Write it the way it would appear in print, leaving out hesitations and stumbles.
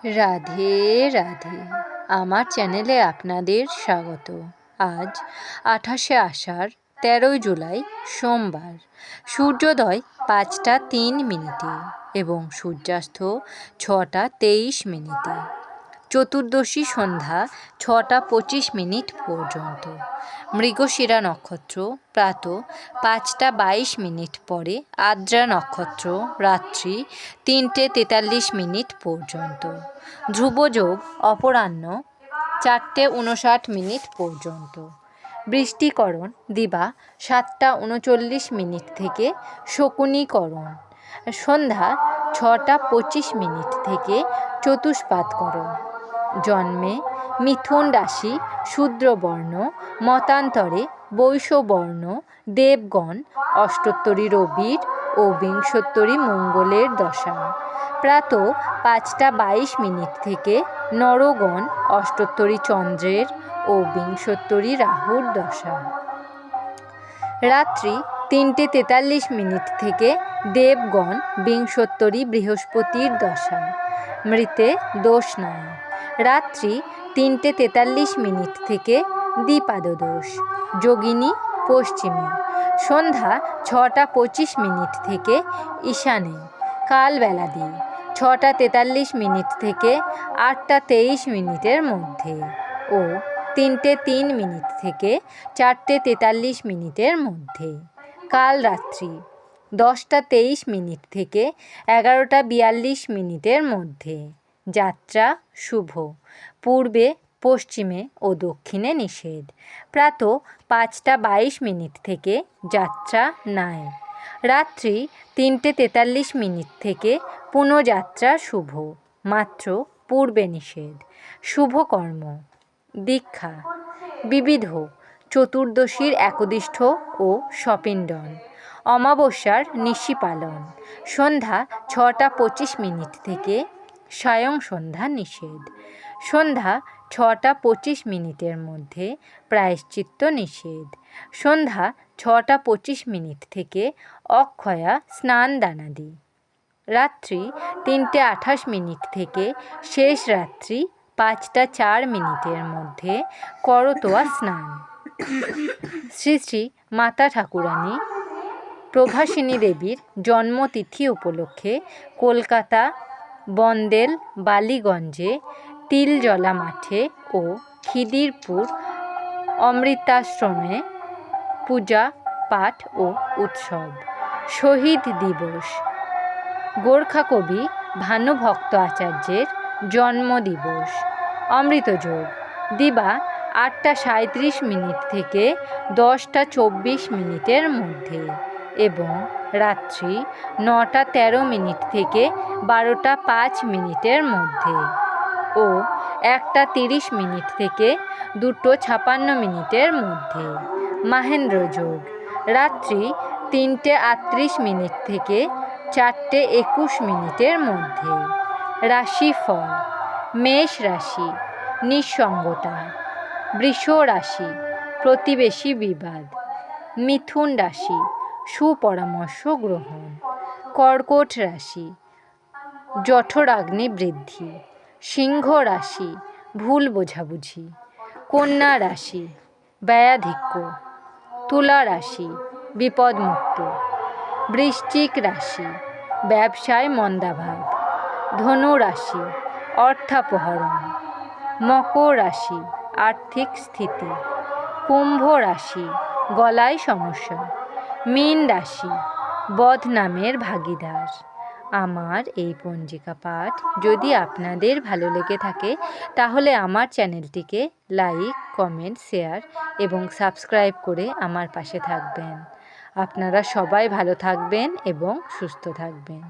রাধে রাধে। আমার চ্যানেলে আপনাদের স্বাগত। আজ 28শে আষাঢ় 13ই জুলাই সোমবার। সূর্যোদয় 5টা 3 মিনিটে এবং সূর্যাস্ত 6টা 23 মিনিটে। চতুর্দশী সন্ধ্যা 6টা 25 মিনিট পর্যন্ত। মৃগশিরা নক্ষত্র প্রাত 5টা 22 মিনিট পরে। আদ্রা নক্ষত্র রাত্রি 3টে 43 মিনিট পর্যন্ত। ধ্রুবযোগ অপরাহ্ন 4টে 59 মিনিট পর্যন্ত। বৃষ্টিকরণ দিবা 7টা 39 মিনিট থেকে শকুনিকরণ সন্ধ্যা 6টা 25 মিনিট থেকে চতুষ্পাদকরণ। জন্মে মিথুন রাশি শূদ্রবর্ণ, মতান্তরে বৈশ্যবর্ণ, দেবগণ, অষ্টোত্তরী রবির ও বিংশোত্তরী মঙ্গলের দশা। প্রাত 5টা 22 মিনিট থেকে নরগণ, অষ্টোত্তরী চন্দ্রের ও বিংশোত্তরী রাহুর দশা। রাত্রি 3টে 43 মিনিট থেকে দেবগণ, বিংশোত্তরী বৃহস্পতির দশা। মৃতে দোষ নাই। রাত্রি 3টে 43 মিনিট থেকে দ্বিপাদদোষ। যোগিনী পশ্চিমে। সন্ধ্যা 6টা 25 মিনিট থেকে ঈশানে। কালবেলা দিয়ে 6টা 43 মিনিট থেকে 8টা 23 মিনিটের মধ্যে ও 3টে 3 মিনিট থেকে 4টে 43 মিনিটের মধ্যে। কাল রাত্রি 10টা 23 মিনিট থেকে 11টা 42 মিনিটের মধ্যে। যাত্রা শুভ। পূর্বে, পশ্চিমে ও দক্ষিণে নিষেধ। প্রাত 5টা 22 মিনিট থেকে যাত্রা নাই। রাত্রি 3টে 43 মিনিট থেকে পুনঃযাত্রা শুভ, মাত্র পূর্বে নিষেধ। শুভকর্ম দীক্ষা, বিবিধ, চতুর্দশীর একদিষ্ঠ ও সপিণ্ডন, অমাবস্যার নিশি পালন। সন্ধ্যা 6টা 25 মিনিট থেকে সায়ং সন্ধ্যা নিষেধ। সন্ধ্যা 6টা 25 মিনিটের মধ্যে প্রায়শ্চিত্ত নিষেধ। সন্ধ্যা 6টা 25 মিনিট থেকে অক্ষয়া স্নান দানাদি। রাত্রি 3টে 28 মিনিট থেকে শেষ রাত্রি 5টা 4 মিনিটের মধ্যে করতোয়া স্নান। শ্রী শ্রী মাতা ঠাকুরানী প্রভাসিনী দেবীর জন্মতিথি উপলক্ষে কলকাতা বন্দেল বালিগঞ্জে তিলজলা মাঠে ও খিদিরপুর অমৃতাশ্রমে পূজা পাঠ ও উৎসব। শহীদ দিবস, গোর্খা কবি ভানুভক্ত আচার্যের জন্মদিবস। অমৃতযোগ দিবা 8টা 37 মিনিট থেকে 10টা 24 মিনিটের মধ্যে এবং রাত্রি 9টা 13 মিনিট থেকে 12টা 5 মিনিটের মধ্যে ও 1টা 30 মিনিট থেকে 2টো 56 মিনিটের মধ্যে। মাহেন্দ্রযোগ রাত্রি 3টে 38 মিনিট থেকে 4টে 21 মিনিটের মধ্যে। রাশিফল, মেষ রাশি নিঃসঙ্গতা, বৃষ রাশি প্রতিবেশী বিবাদ, মিথুন রাশি সুপরামর্শ গ্রহণ, কর্কট রাশি জঠরাগ্নি বৃদ্ধি, সিংহ রাশি ভুল বোঝাবুঝি, কন্যা রাশি ব্যয়াধিক্য, তুলা রাশি বিপদমুক্ত, বৃশ্চিক রাশি ব্যবসায় মন্দাভাব, ধনু রাশি অর্থাপহরণ, মকর রাশি আর্থিক স্থিতি, কুম্ভ রাশি গলায় সমস্যা, মীন রাশি বদনামের ভাগীদার। আমার এই পঞ্জিকা পাঠ যদি আপনাদের ভালো লেগে থাকে তাহলে আমার চ্যানেলটিকে লাইক, কমেন্ট, শেয়ার এবং সাবস্ক্রাইব করে আমার পাশে থাকবেন। আপনারা সবাই ভালো থাকবেন এবং সুস্থ থাকবেন।